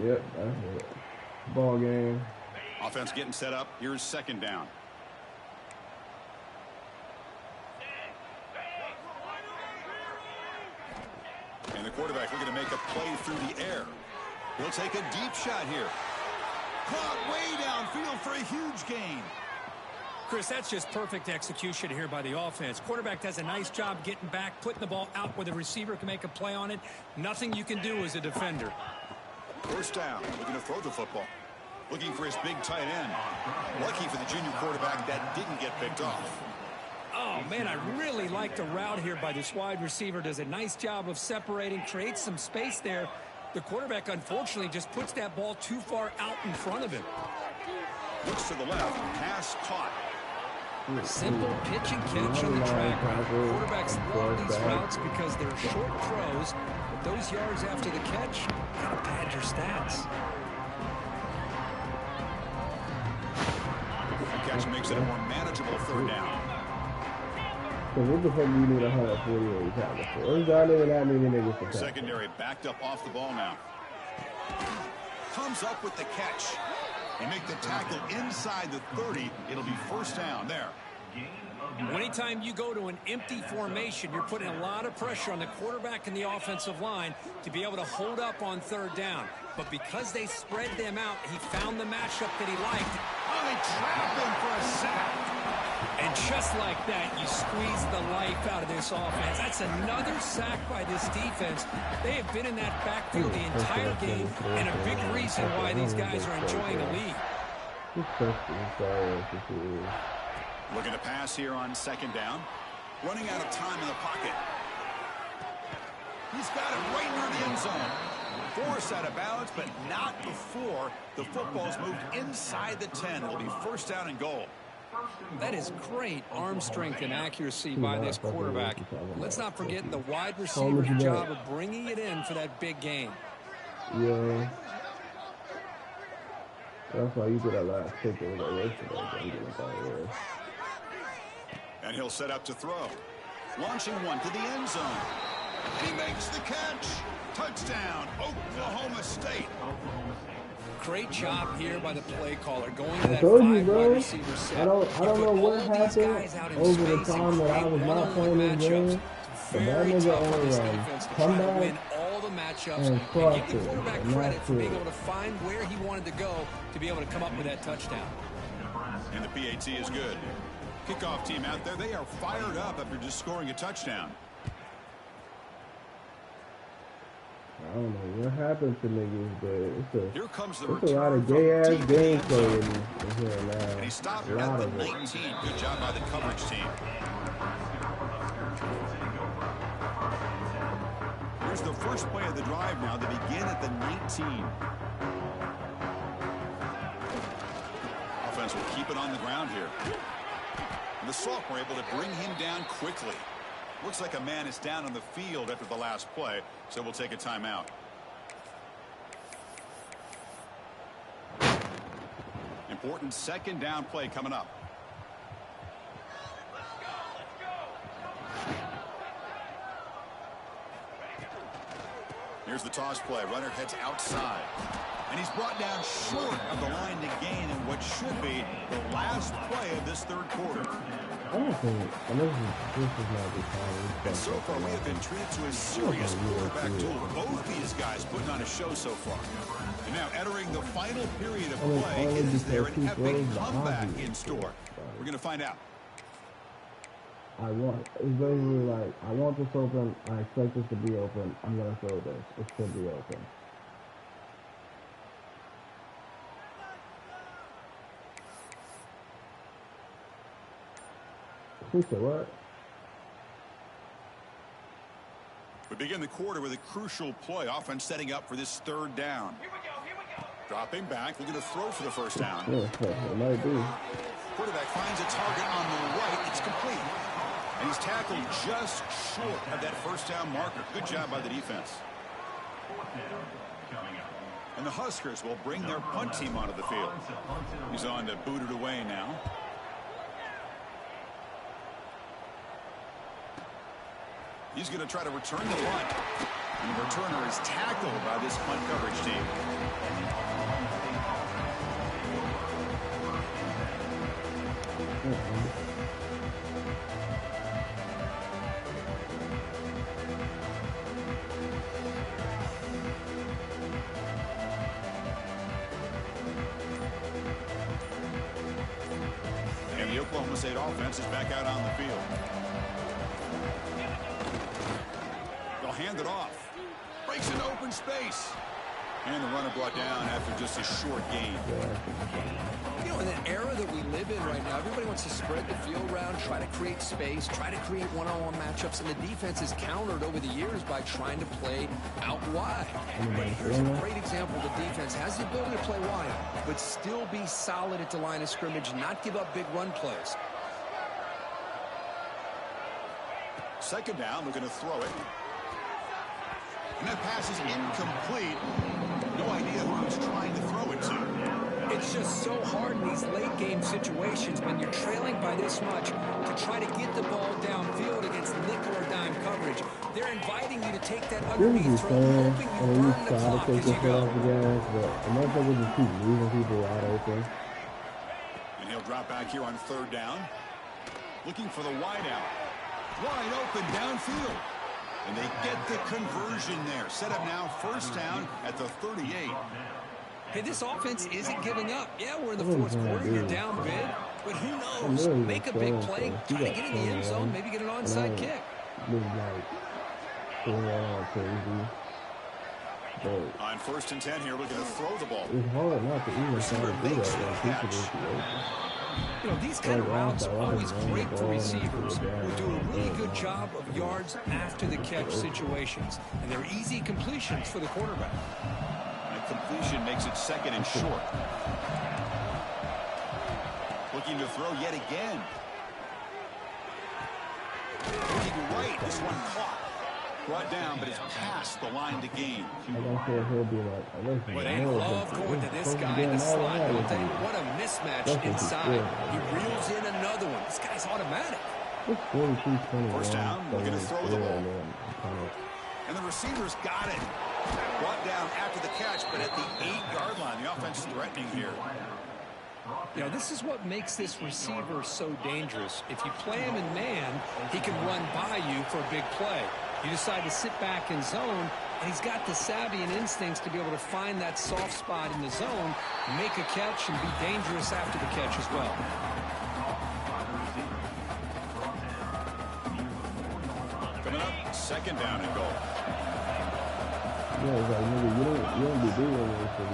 Yep, that's it. Ball game. Offense getting set up. Here's second down. And the quarterback looking to make a play through the air. He'll take a deep shot here. Caught way downfield for a huge gain. Chris, that's just perfect execution here by the offense. Quarterback does a nice job getting back, putting the ball out where the receiver can make a play on it. Nothing you can do as a defender. First down, looking to throw the football. Looking for his big tight end. Lucky for the junior quarterback that didn't get picked off. Oh, man, I really like the route here by this wide receiver. Does a nice job of separating, creates some space there. The quarterback, unfortunately, just puts that ball too far out in front of him. Looks to the left, pass caught. Simple pitch and catch on the track. Quarterbacks love these routes because they're short throws, but those yards after the catch, gotta pad your stats. The catch makes it a more manageable third down. So what the fuck do you need 148 tackles for? There's not even that many niggas to tackle. Secondary backed up off the ball now. Comes up with the catch. They make the tackle inside the 30. It'll be first down there. Anytime you go to an empty formation, you're putting a lot of pressure on the quarterback and the offensive line to be able to hold up on third down. But because they spread them out, he found the matchup that he liked. Oh, they trap him for a sack. And just like that, you squeeze the life out of this offense. That's another sack by this defense. They have been in that backfield the entire game, and a big reason why these guys are enjoying a lead. Looking to pass here on second down. Running out of time in the pocket. He's got it right near the end zone. Forced out of bounds, but not before the football's moved inside the 10. It'll be first down and goal. That is great arm strength and accuracy by this quarterback. Let's not forget the wide receiver's job of bringing it in for that big gain. Yeah. That's why you get that last pick of the race today. And he'll set up to throw. Launching one to the end zone. And he makes the catch. Touchdown, Oklahoma State. Great job here by the play caller, going to that five wide receiver set. I don't know what happened over the time that I was not playing this game. But that nigga only come back all the matchups and give the quarterback credit for being able to find where he wanted to go to be able to come up with that touchdown. And the PAT is good. Kickoff team out there, they are fired up after just scoring a touchdown. I don't know what happened to niggas, but it's Here comes the a lot of gay-ass gameplay in here now. And he stopped at the 19. Good job by the coverage team. Here's the first play of the drive now. They begin at the 19. Offense will keep it on the ground here. And the Salk were able to bring him down quickly. Looks like a man is down on the field after the last play, so we'll take a timeout. Important second down play coming up. Here's the toss play. Runner heads outside. And he's brought down short of the line to gain in what should be the last play of this third quarter. I don't think, and this is not the time. And so far, we have been treated to a serious quarterback duel. Both these guys putting on a show so far. And now entering the final period of play, is there an epic comeback in store? We're going to find out. It's basically like, I want this open, I expect this to be open, I'm going to throw this. It should be open. Who said what? We begin the quarter with a crucial play. Offense setting up for this third down. Here we go. Dropping back, looking to throw for the first down. Yeah, it might be. Quarterback finds a target on the right. It's complete. And he's tackled just short of that first down marker. Good job by the defense. And the Huskers will bring their punt team onto the field. He's on to boot it away now. He's going to try to return the punt. And the returner is tackled by this punt coverage team. Oklahoma State offense is back out on the field. They'll hand it off. Breaks into open space. And the runner brought down after just a short gain. You know, in the era that we live in right now, everybody wants to spread the field around, try to create space, try to create one-on-one matchups, and the defense is countered over the years by trying to play out wide. But here's a great example. The defense has the ability to play wide, but still be solid at the line of scrimmage, not give up big run plays. Second down, looking to throw it. And that pass is incomplete. No idea who he's trying to throw it to. It's just so hard in these late-game situations when you're trailing by this much to try to get the ball downfield against nickel or dime coverage. They're inviting you to take that underneath throw, hoping you burn the clock as you go. But the motherfuckers just keep leaving people wide open. And he'll drop back here on third down. Looking for the wide out. Wide open downfield. And they get the conversion there. Set up now, first down at the 38. Hey, this offense isn't giving up. Yeah, we're in the fourth quarter. You're down big. But who knows? Make a big play, try to get in the end zone, maybe get an onside kick. On first and 10 here, looking to throw the ball. It's hard not to even try to do that. You know, these kind of routes are always great for receivers who do a really good job of yards after the catch situations. And they're easy completions for the quarterback. That completion makes it second and short. Looking to throw yet again. Looking right, this one caught. Brought down, but it's past the line to gain. But they love going to this guy in the slot, don't they? What a mismatch inside. He reels in another one. This guy's automatic. First down, looking to throw the ball. And the receiver's got it. Brought down after the catch, but at the 8-yard line. The offense is threatening here. You know, this is what makes this receiver so dangerous. If you play him in man, he can run by you for a big play. You decide to sit back in zone, and he's got the savvy and instincts to be able to find that soft spot in the zone, make a catch, and be dangerous after the catch as well. Coming up, second down and goal.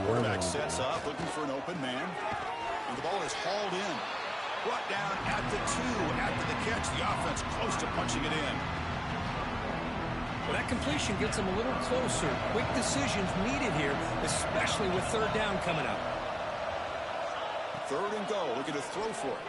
Quarterback sets up, looking for an open man. And the ball is hauled in. Brought down at the 2 after the catch. The offense close to punching it in. Well, that completion gets them a little closer. Quick decisions needed here, especially with third down coming up. Third and goal, looking to throw for it.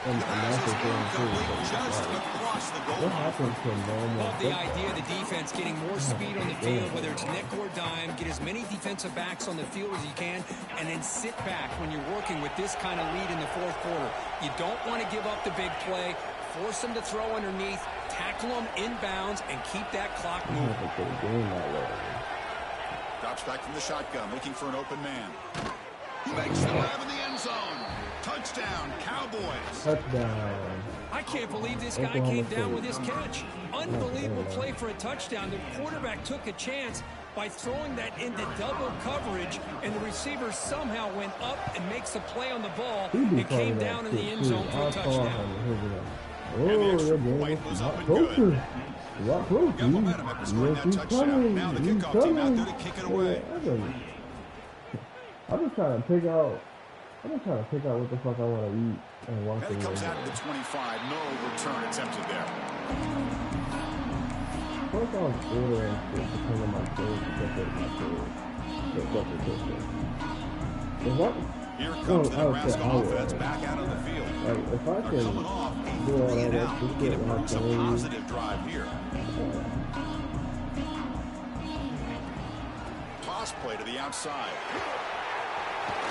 And that's the thing too. Just across the goal. What happens to normal? Love the idea of the defense getting more speed on the field, whether it's nickel or dime, get as many defensive backs on the field as you can, and then sit back when you're working with this kind of lead in the fourth quarter. You don't want to give up the big play, force them to throw underneath, tackle them inbounds, and keep that clock moving. Drops back from the shotgun, looking for an open man. He makes the grab in the end zone. Touchdown, Cowboys. Touchdown. I can't believe this guy came down with his catch. Unbelievable play for a touchdown. The quarterback took a chance by throwing that into double coverage, and the receiver somehow went up and makes a play on the ball and came down in the end zone for a touchdown. Oh, that was up and good. What close? Got momentum after scoring that touchdown. Now the kickoff team out there to kick it away. I'm just trying to pick out what the fuck I want to eat and watch And it comes out to the 25. No return attempted there. First I was ordering shit to come in my food to get my food. Here comes the Nebraska offense back out on the field. Like, if I They're can coming off a do all 3 and that out. shit Looking to with my bring some phone. positive drive here. Toss play to the outside.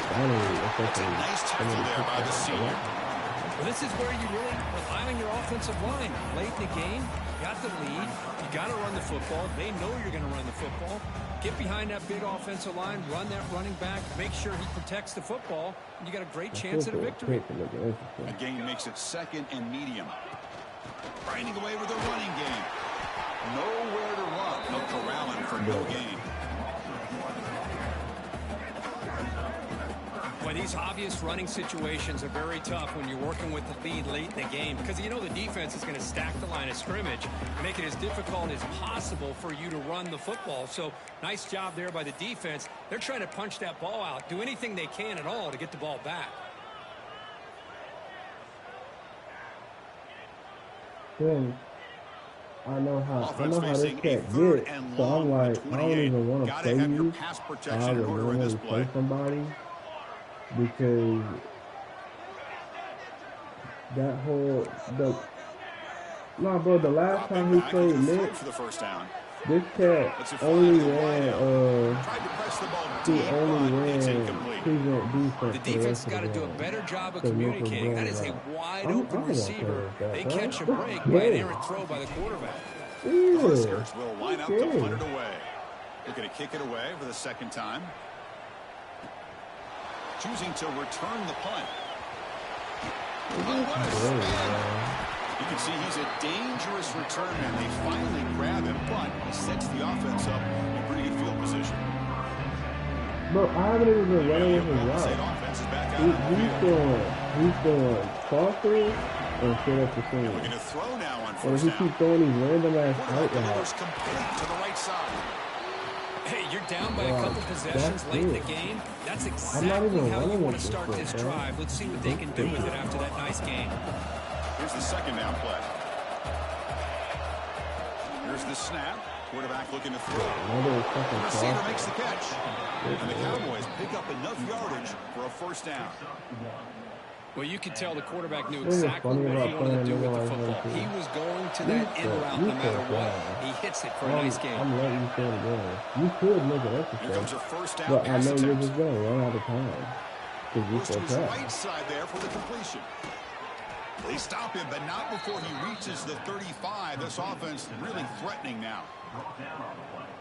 That's a nice tackle there by the senior. Well, this is where you really rely on your offensive line. Late in the game, you got the lead, you got to run the football. They know you're going to run the football. Get behind that big offensive line, run that running back, make sure he protects the football, and you got a great chance at a victory. The game makes it second and medium. Grinding away with a running game. Nowhere to run. No corralling for no gain. Well, these obvious running situations are very tough when you're working with the lead late in the game because you know the defense is going to stack the line of scrimmage and make it as difficult as possible for you to run the football. So nice job there by the defense. They're trying to punch that ball out, do anything they can at all to get the ball back. Then I know how this cat gets, so I'm like, I don't even want to play you. I would normally play somebody because that whole bro, the last time he played Nick, this cat only ran defense. The defense has got to do a better job of communicating. That is a wide open receiver. They catch a break by an errant throw by the quarterback. The Huskers will line up to punt it away. They're going to kick it away for the second time. Choosing to return the punt. You can see he's a dangerous return, and they finally grab him, but he sets the offense up in pretty good field position. Bro, I haven't even been running with his route. He's throwing crosses and straight up the seam. We're going to throw now on and first he down. keeps throwing these random ass out routes. Complete to the right side. Hey, you're down by a couple possessions late in the game. That's exactly how you want to start this drive. Let's see what they can do with it after that nice game. Here's the second down play. Here's the snap. Quarterback looking to throw. The receiver makes the catch. And the Cowboys pick up enough yardage for a first down. Well, you could tell the quarterback knew exactly what he wanted to do with the football. He was going to that in route no matter what. He hits it for a nice game. I'm letting you say it again. You could make an extra, but I know you're just going to run out of time. Goes to his right side there for the completion. They stop him, but not before he reaches the 35. This offense really threatening now.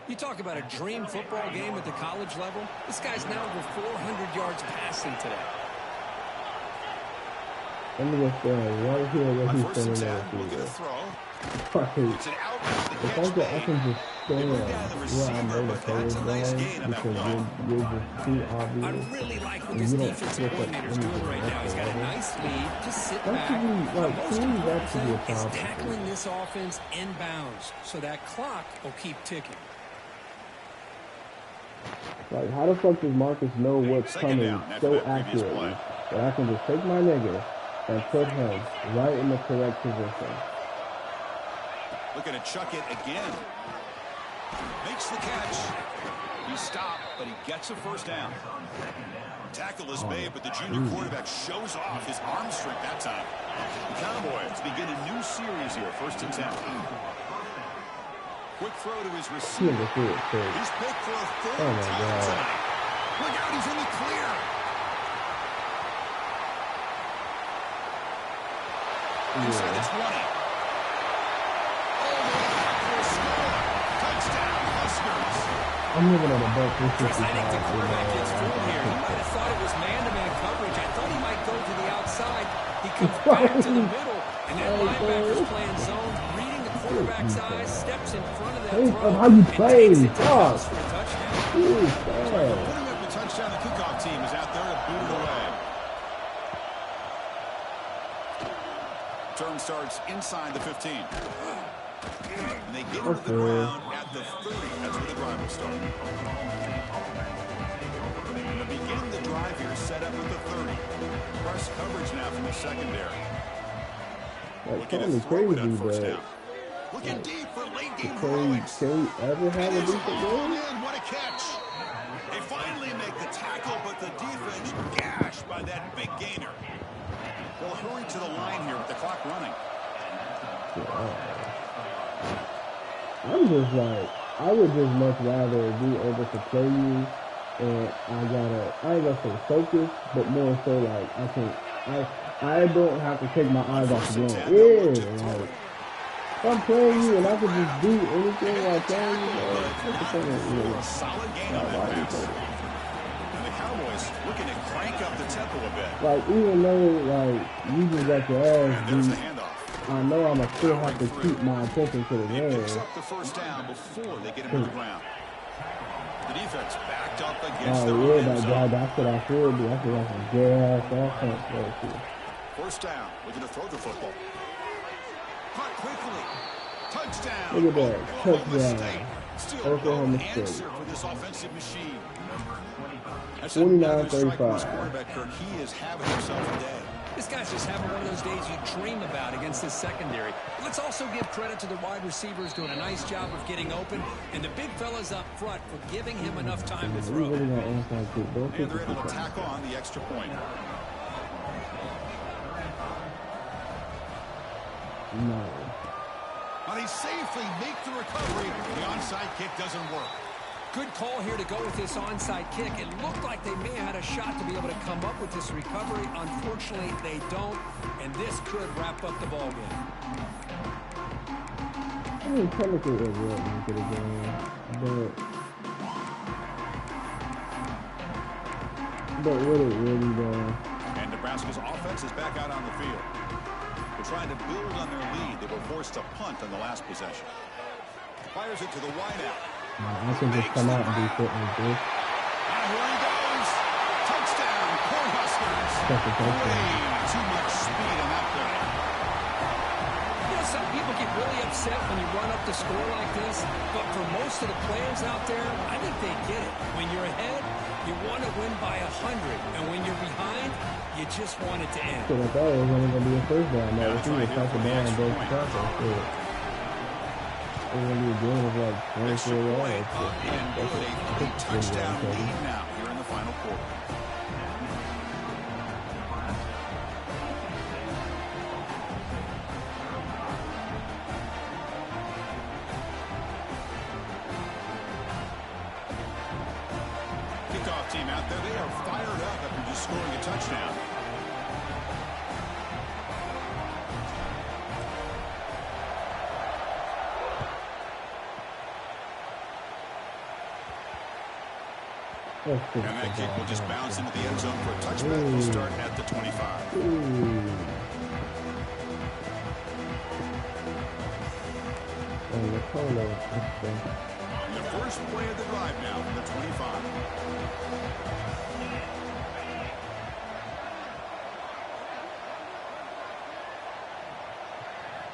You talk about a dream football game at the college level. This guy's now over 400 yards passing today. I'm going to stand right here where he's standing there. If I can just stand where I know the play is going, because you're just too obvious. I really like what this defensive coordinator's doing right now. He's got a nice lead. Just sit back. Most important thing is tackling this offense inbounds, so that clock will keep ticking. Like, how the fuck does Marcus know what's coming so accurately that I can just take my nigga and put him right in the correct position? Looking to chuck it again. Makes the catch. He stopped, but he gets a first down. Tackle is made, but the junior quarterback shows off his arm strength that time. The Cowboys begin a new series here, 1st and 10. Quick throw to his receiver. He's picked for a third time tonight. Look out, he's in the clear. Inside the 20. I'm moving on a buck. I think the quarterback gets through here. He might have thought it was man-to-man coverage. I thought he might go to the outside. He comes back to the middle, and that linebacker's playing zone, reading the quarterback's eyes, steps in front of that throw, how you play. And takes it to the house for a touchdown. Putting up the touchdown, the kickoff team is out there to boot it away. Turn starts inside the 15. And they get into the ground at the 30. That's where the drive will start. To begin the drive here, set up at the 30. Press coverage now from the secondary. Looking to throw it on first down. Looking deep for late game heroics. Can we ever have a decent game? What a catch. They finally make the tackle, but the defense gashed by that big gainer. They'll hurry to the line here with the clock running. I'm just like, I would just much rather be able to play you, and I ain't gonna say focus, but more so like I don't have to take my eyes off the game. Yeah, like if I'm playing you and I can just do anything while playing you, what's the point? Solid game on that pass. And the Cowboys looking to crank up the tempo a bit. Like even though like you just got your ass There's the beat, handoff. I know I'm gonna still have to keep my attention to the He picks game. up the first down before they get him to the ground. The defense backed up against their Oh, own yeah, end that zone. guy, that's what I should do. I feel like a good-ass offense right here. First down, looking to throw the football. Caught quickly. Touchdown. Look at that. Oklahoma Touchdown. State. Still Oklahoma no State. answer for this offensive machine. That's another strike for this 49-35. quarterback, Kirk. He is having himself a day. This guy's just having one of those days you dream about against this secondary. Let's also give credit to the wide receivers doing a nice job of getting open, and the big fellas up front for giving him enough time to We throw. really got onside kick. Don't And kick they're able to the tack on the extra point. No. Now they safely make the recovery. The onside kick doesn't work. Good call here to go with this onside kick. It looked like they may have had a shot to be able to come up with this recovery. Unfortunately, they don't, and this could wrap up the ball game. I mean, technically it would make it a game, but would it really though? And Nebraska's offense is back out on the field. They're trying to build on their lead. They were forced to punt on the last possession. Fires it to the wideout. I can just come out and do shit like this. And here he goes. Touchdown, Cornhuskers. That's a touchdown. Way too much speed on that play. You know, some people get really upset when you run up the score like this, but for most of the players out there, I think they get it. When you're ahead, you want to win by 100, and when you're behind, you just want it to end. So I thought it was only going to be a first down. Yeah, Now, if that's he right was here touching for the down extra both point. touches, it was going to be a game of like 24 Extra point yards. up and good. A 3-touchdown lead now here in the final quarter. Kickoff team out there, they are fired up after just scoring a touchdown. And that kick will just bounce into the end zone for a touchback. Will start at the 25. And the polo, And the first play of the drive now from the 25.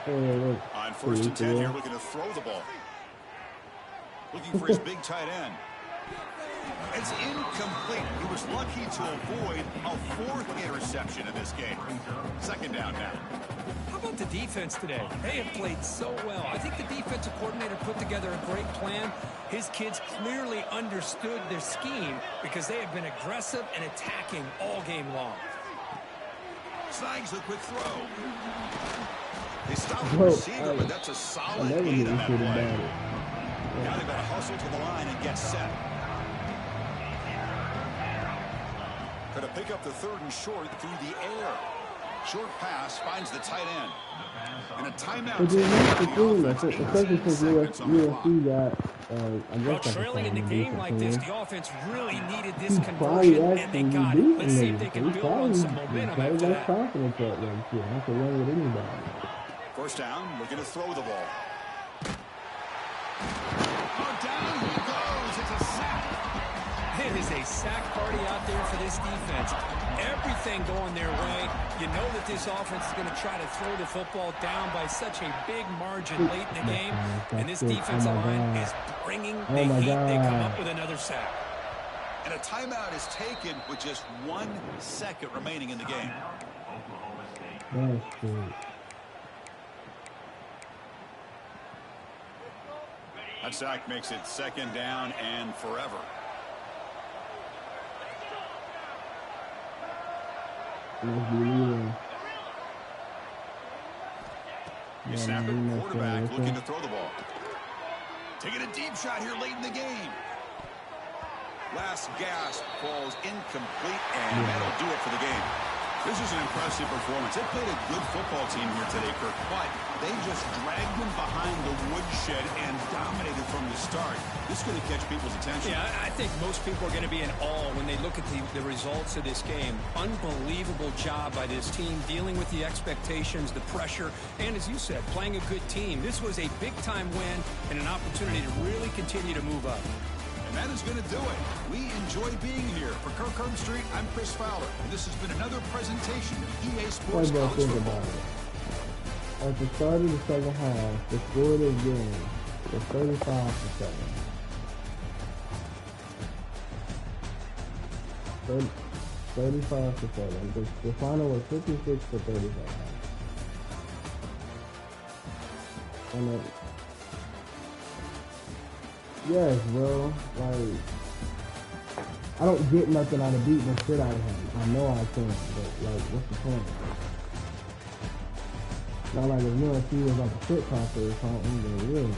On first and 10 here, looking to throw the ball. Looking for his big tight end. It's incomplete. He was lucky to avoid a fourth interception in this game. Second down now. How about the defense today? They have played so well. I think the defensive coordinator put together a great plan. His kids clearly understood their scheme because they have been aggressive and attacking all game long. Snags a quick throw. They stopped the receiver, but that's a solid gain on that play. Now they've got to hustle to the line and get set. Going to pick up the third and short through the air. Short pass finds the tight end. And a timeout. Especially since USC got, I Well, guess trailing in the game like this, the offense really needed this probably conversion, and they actually got it. Let's see if they can he build on some momentum probably after got that. confidence at like here. I can run with anybody. First down, looking to throw the ball. Oh, down he goes. It's a sack. It is a sack party out there for this defense. Everything going their way. You know that this offense is going to try to throw the football down by such a big margin late in the game. And this defensive line is bringing the heat. They come up with another sack. And a timeout is taken with just 1 second remaining in the game. That's good. That sack makes it second down and forever. You snap it, quarterback looking to throw the ball. Taking a deep shot here late in the game. Last gasp falls incomplete, and that'll do it for the game. This is an impressive performance. They played a good football team here today, Kirk, but they just dragged them behind the woodshed and dominated from the start. This is going to catch people's attention. Yeah, I think most people are going to be in awe when they look at the results of this game. Unbelievable job by this team, dealing with the expectations, the pressure, and as you said, playing a good team. This was a big-time win and an opportunity to really continue to move up. And And that is going to do it. We enjoy being here. For Kirk Herbstreit, I'm Chris Fowler. And this has been another presentation of EA Sports College Football. At the start of the second half, the score of this game was 35-7. 35-7. The final was 56-35. And yes, bro. Like, I don't get nothing out of beating the shit out of him. I know I can, but like, what's the point? Not like if UNC was like a shit talker or something, then really.